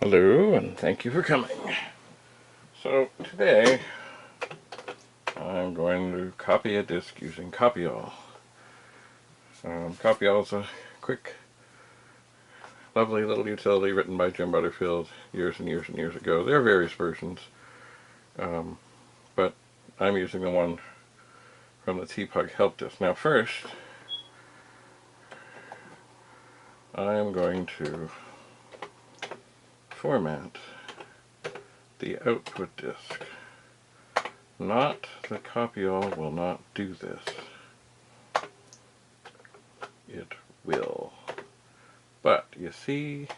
Hello, and thank you for coming. So today I'm going to copy a disk using Copyall. Copyall is a quick, lovely little utility written by Jim Butterfield years and years and years ago. There are various versions, but I'm using the one from the TPUG help disk. Now first, I am going to format the output disk. Not the Copyall will not do this. It will. But you see,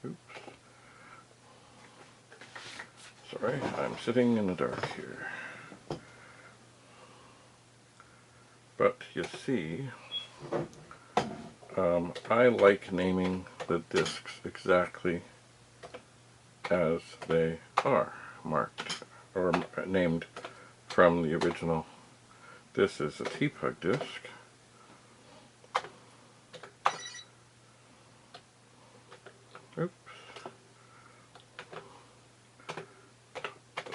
oops, sorry, I'm sitting in the dark here. But you see, I like naming the disks exactly as they are marked or named from the original. This is a TPUG disk. Oops.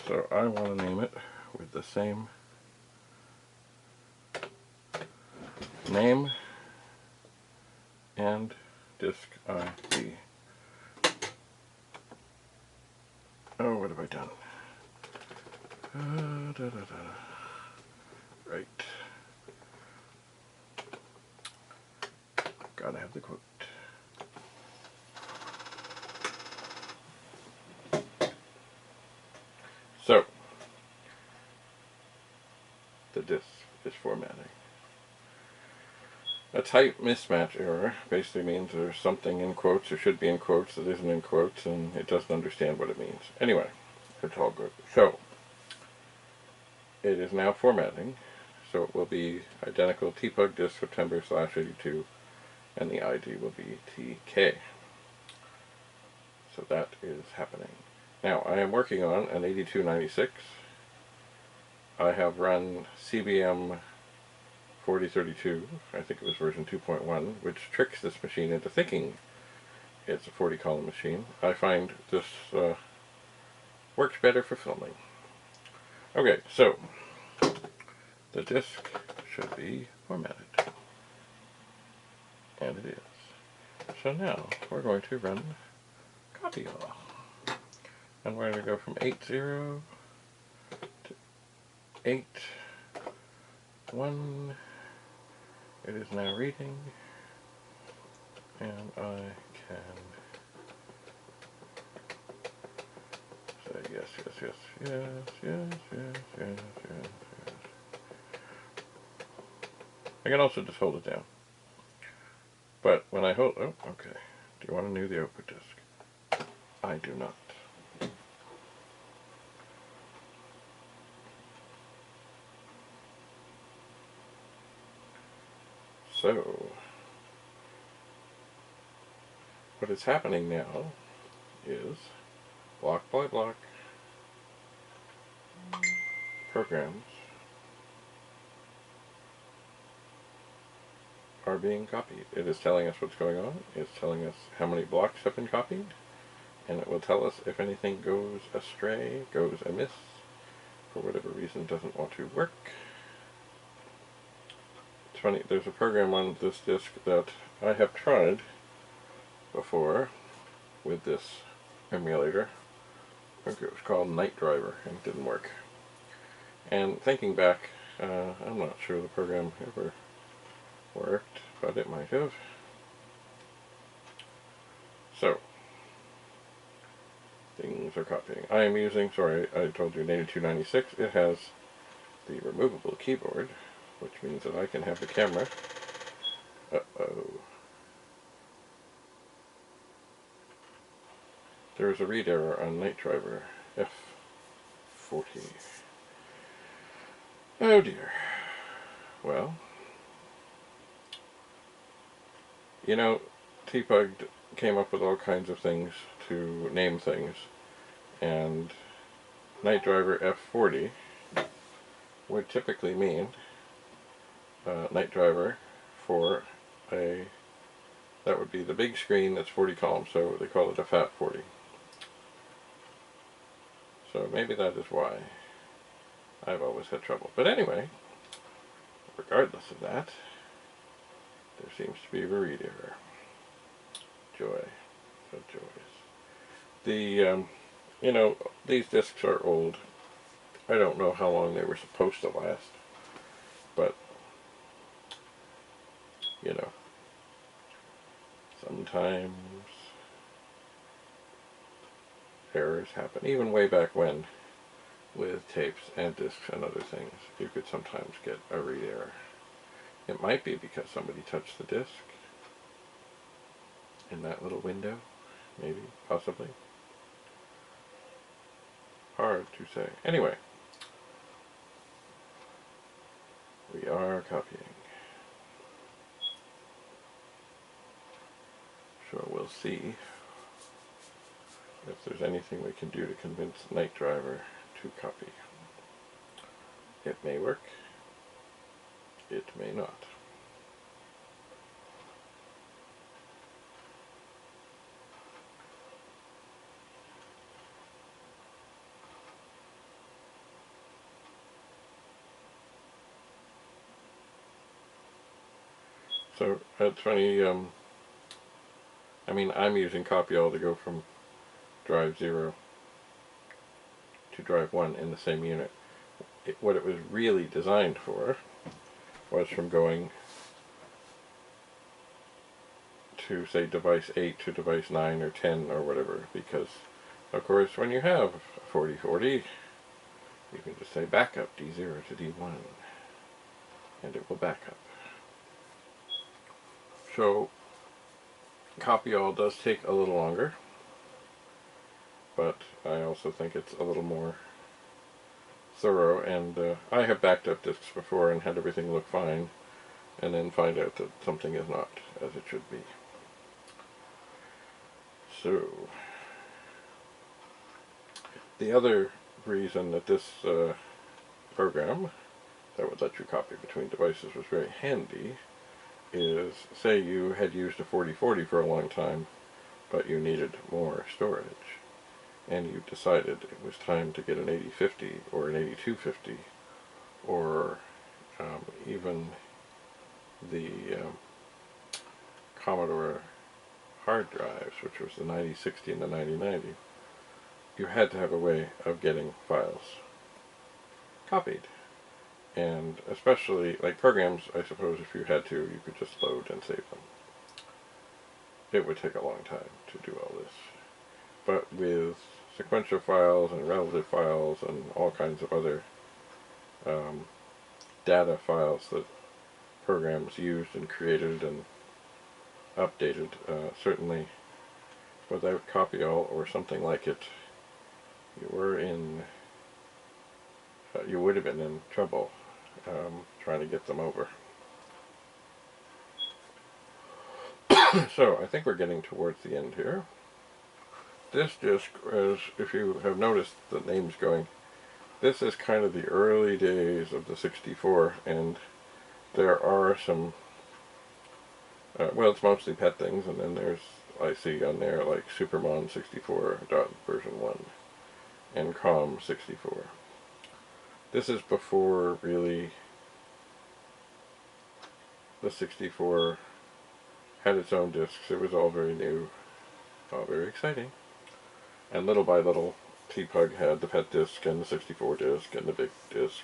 So I want to name it with the same name and disk ID. Oh, what have I done? Right. Gotta have the quote. So, the disk is formatting. A type mismatch error basically means there's something in quotes, or should be in quotes, that isn't in quotes, and it doesn't understand what it means. Anyway, it's all good. So, it is now formatting, so it will be identical TPUG disk September/82, and the ID will be TK. So that is happening. Now, I am working on an 8296. I have run CBM 4032, I think it was version 2.1, which tricks this machine into thinking it's a 40-column machine. I find this works better for filming. Okay, so the disk should be formatted. And it is. So now we're going to run Copyall. And we're going to go from 80 to 81. It is now reading, and I can say yes, yes, yes, yes, yes, yes, yes, yes, yes. I can also just hold it down. But when I hold, oh, okay. Do you want to know the output disk? I do not. So, what is happening now is block by block programs are being copied. It is telling us what's going on. It's telling us how many blocks have been copied, and it will tell us if anything goes astray, goes amiss, for whatever reason doesn't want to work. It's funny, there's a program on this disk that I have tried before with this emulator. I think it was called Night Driver, and it didn't work. And thinking back, I'm not sure the program ever worked, but it might have. So, things are copying. I am using, sorry, I told you an 8296. It has the removable keyboard, which means that I can have the camera. Uh-oh. There is a read error on Night Driver F40. Oh dear. Well, you know, TPUG came up with all kinds of things to name things, and Night Driver F40 would typically mean Night Driver for that would be the big screen that's 40 columns, so they call it a FAT 40. So maybe that is why I've always had trouble. But anyway, regardless of that, there seems to be a read error. Joy of joys. The, you know, these discs are old. I don't know how long they were supposed to last, but, you know, sometimes errors happen. Even way back when, with tapes and discs and other things, you could sometimes get a read error. It might be because somebody touched the disc in that little window, maybe, possibly. Hard to say. Anyway, we are copying. So we'll see if there's anything we can do to convince Night Driver to copy. It may work. It may not. So it's funny, I mean, I'm using copy all to go from drive 0 to drive 1 in the same unit. What it was really designed for was from going to, say, device 8 to device 9 or 10 or whatever, because, of course, when you have 4040, you can just say backup D0 to D1, and it will back up. So, copy all does take a little longer, but I also think it's a little more thorough, and I have backed up discs before and had everything look fine, and then find out that something is not as it should be. So, the other reason that this program that would let you copy between devices was very handy is, say you had used a 4040 for a long time, but you needed more storage, and you decided it was time to get an 8050 or an 8250, or even the Commodore hard drives, which was the 9060 and the 9090, you had to have a way of getting files copied. And especially, like programs, I suppose if you had to, you could just load and save them. It would take a long time to do all this. But with sequential files and relative files and all kinds of other data files that programs used and created and updated, certainly without copy all or something like it, you were in, you would have been in trouble trying to get them over. So I think we're getting towards the end here. This disc, as if you have noticed the names going, this is kind of the early days of the 64, and there are some, well, it's mostly PET things, and then there's, I see on there, like Supermon 64 version 1 and COM 64. This is before, really, the 64 had its own discs. It was all very new, all very exciting. And little by little, T-Pug had the PET disc and the 64 disc and the big disc,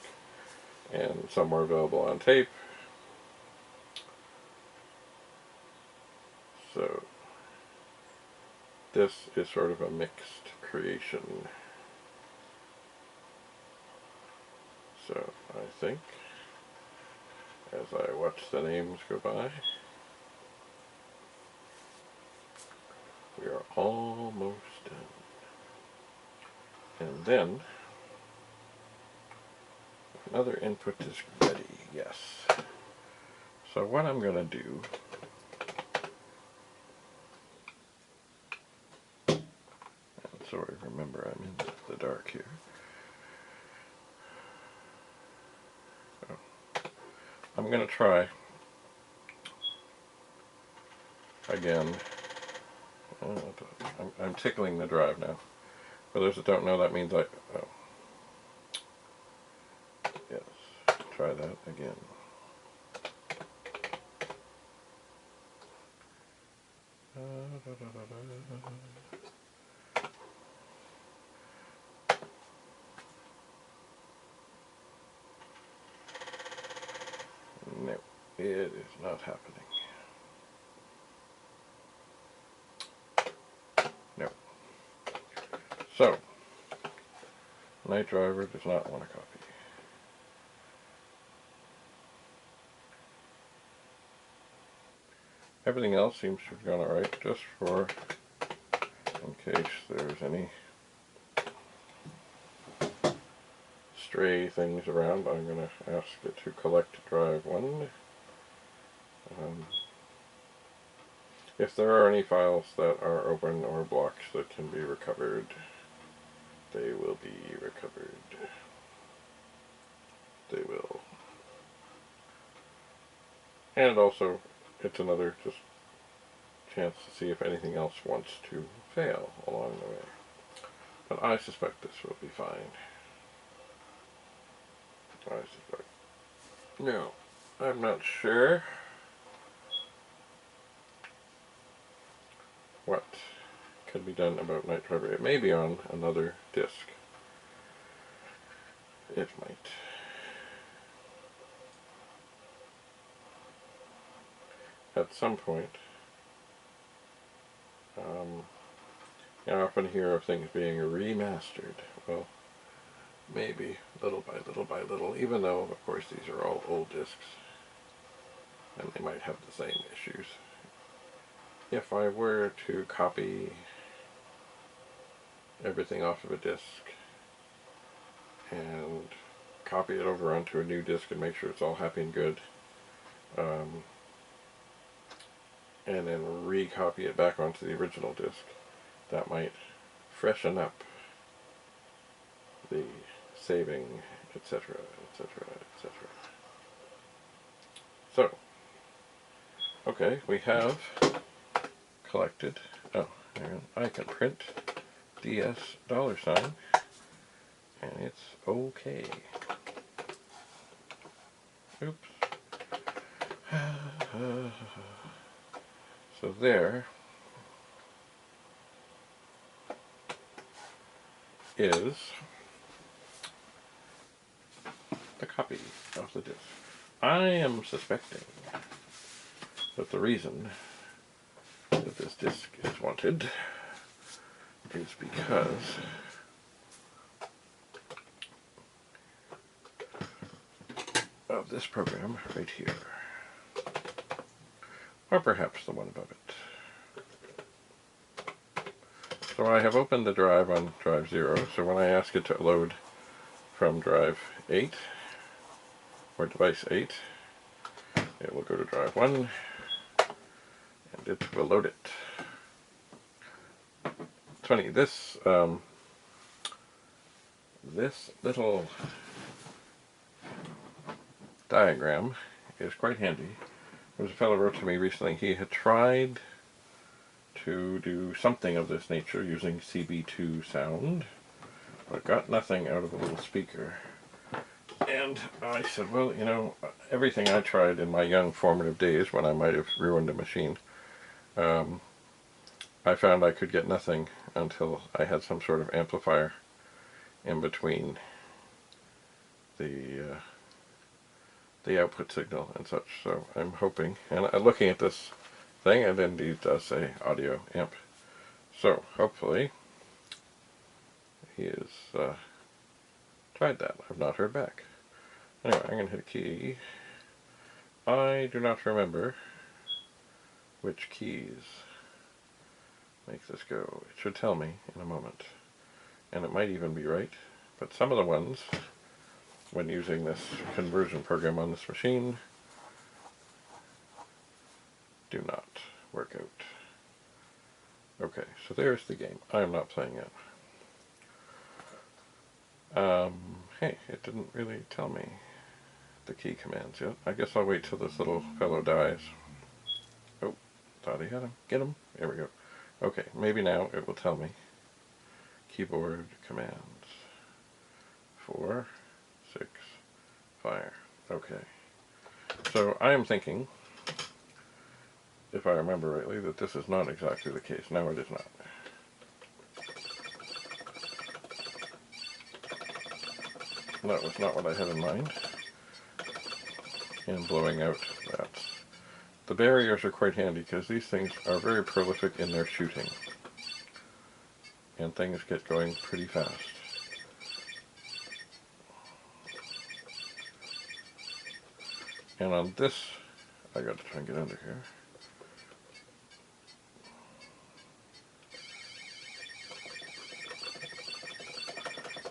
and some were available on tape. So, this is sort of a mixed creation. So, I think, as I watch the names go by, we are almost done. And then, another input is ready, yes. So what I'm going to do, and sorry, remember I'm in the dark here. So, I'm going to try again. I'm tickling the drive now. For those that don't know, that means oh, yes, try that again. No, it is not happening. No. So, Night Driver does not want a copy. Everything else seems to have gone alright, just for in case there's any stray things around. I'm going to ask it to collect drive 1. If there are any files that are open or blocks that can be recovered, they will be recovered. They will. And also, it's another just chance to see if anything else wants to fail along the way. But I suspect this will be fine. I suspect. No, I'm not sure what can be done about Night Driver. It may be on another disk. It might. At some point, I often hear of things being remastered. Well, maybe little by little by little, even though, of course, these are all old disks, and they might have the same issues. If I were to copy everything off of a disk and copy it over onto a new disk and make sure it's all happy and good, and then recopy it back onto the original disk, that might freshen up the saving, etc., etc., etc. So, okay, we have collected, oh, hang on, I can print DS $, and it's okay. Oops. So there is the copy of the disk. I am suspecting that the reason that this disk is wanted is because of this program right here. Or perhaps the one above it. So I have opened the drive on drive 0, so when I ask it to load from drive 8, or device 8, it will go to drive 1, and it will load it. It's funny, this little diagram is quite handy. There was a fellow wrote to me recently, he had tried to do something of this nature using CB2 sound, but got nothing out of a little speaker. And I said, well, you know, everything I tried in my young formative days when I might have ruined a machine, I found I could get nothing until I had some sort of amplifier in between the output signal and such. So I'm hoping, and looking at this thing, it indeed does say audio amp. So hopefully he has tried that. I've not heard back. Anyway, I'm going to hit a key. I do not remember which keys make this go. It should tell me in a moment. And it might even be right. But some of the ones, when using this conversion program on this machine, do not work out. Okay, so there's the game. I am not playing it. Hey, it didn't really tell me the key commands yet. I guess I'll wait till this little fellow dies. Oh, thought he had him. Get him. There we go. Okay, maybe now it will tell me keyboard commands. 4, 6, fire. Okay. So I am thinking, if I remember rightly, that this is not exactly the case. No, it is not. That was not what I had in mind in blowing out that. The barriers are quite handy because these things are very prolific in their shooting. And things get going pretty fast. And on this, I got to try and get under here.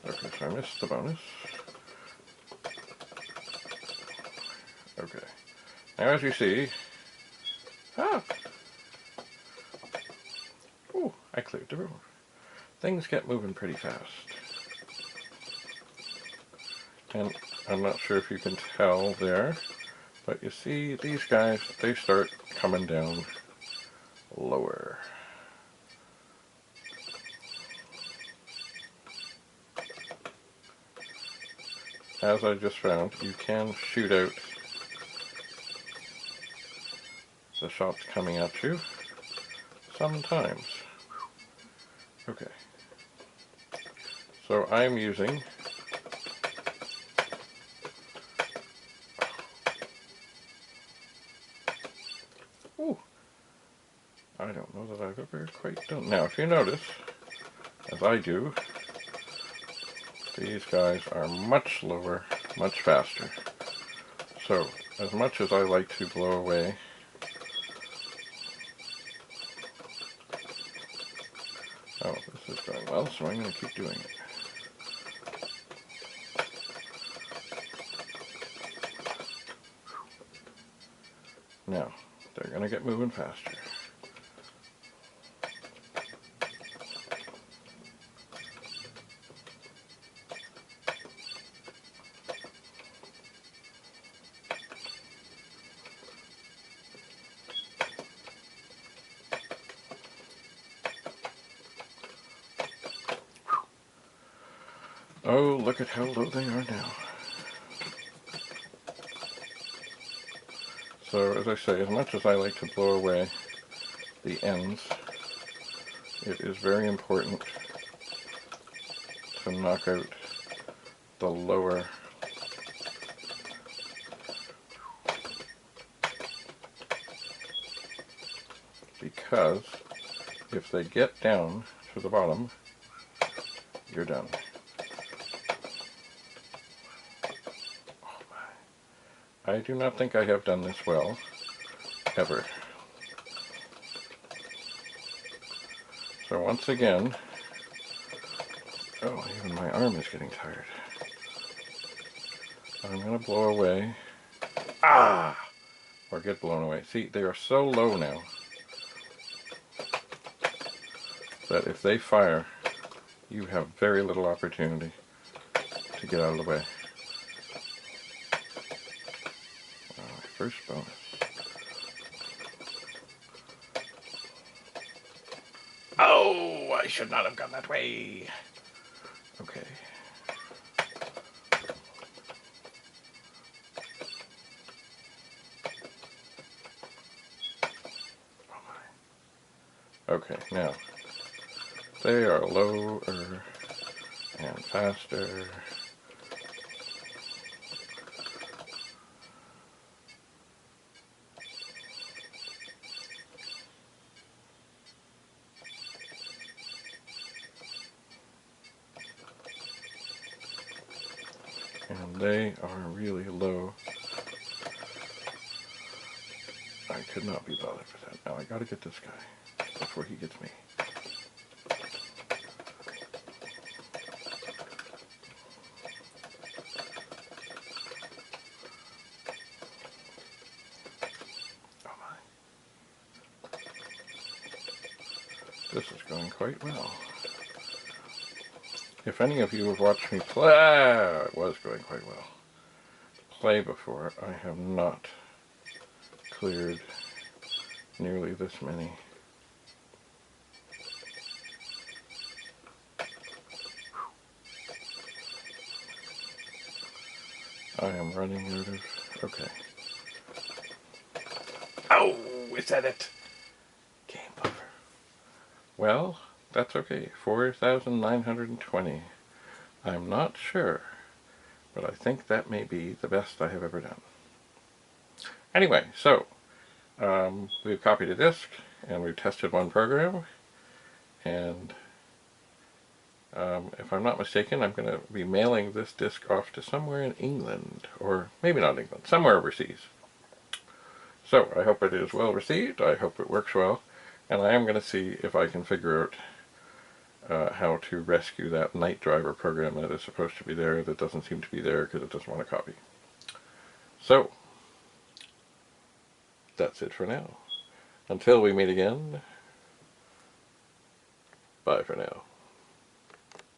Okay, so I missed the bonus. Okay. Now as you see, ooh, I cleared the room. Things get moving pretty fast. And I'm not sure if you can tell there, but you see these guys, they start coming down lower. As I just found, you can shoot out the shots coming at you sometimes. Okay. So I'm using ooh, I don't know that I've ever quite done. Now if you notice, as I do, these guys are much lower, much faster. So as much as I like to blow away oh, this is going well, so I'm going to keep doing it. Now, they're going to get moving faster. Oh, look at how low they are now. So, as I say, as much as I like to blow away the ends, it is very important to knock out the lower because if they get down to the bottom, you're done. I do not think I have done this well, ever. So once again, oh, even my arm is getting tired. I'm going to blow away, or get blown away. See, they are so low now that if they fire, you have very little opportunity to get out of the way. First bonus. Oh, I should not have gone that way. Okay. Okay, now they are lower and faster. And they are really low. I could not be bothered with that. Now I gotta get this guy before he gets me. Oh my. This is going quite well. If any of you have watched me play, it was going quite well. Play before, I have not cleared nearly this many. I am running out of... Okay. Oh, is that it? Game over. Well, that's okay. 4,920. I'm not sure, but I think that may be the best I have ever done. Anyway, so we've copied a disk and we've tested one program, and if I'm not mistaken, I'm going to be mailing this disk off to somewhere in England, or maybe not England, somewhere overseas. So I hope it is well received, I hope it works well, and I am going to see if I can figure out how to rescue that night driver program that is supposed to be there that doesn't seem to be there because it doesn't want to copy. So, that's it for now. Until we meet again, bye for now.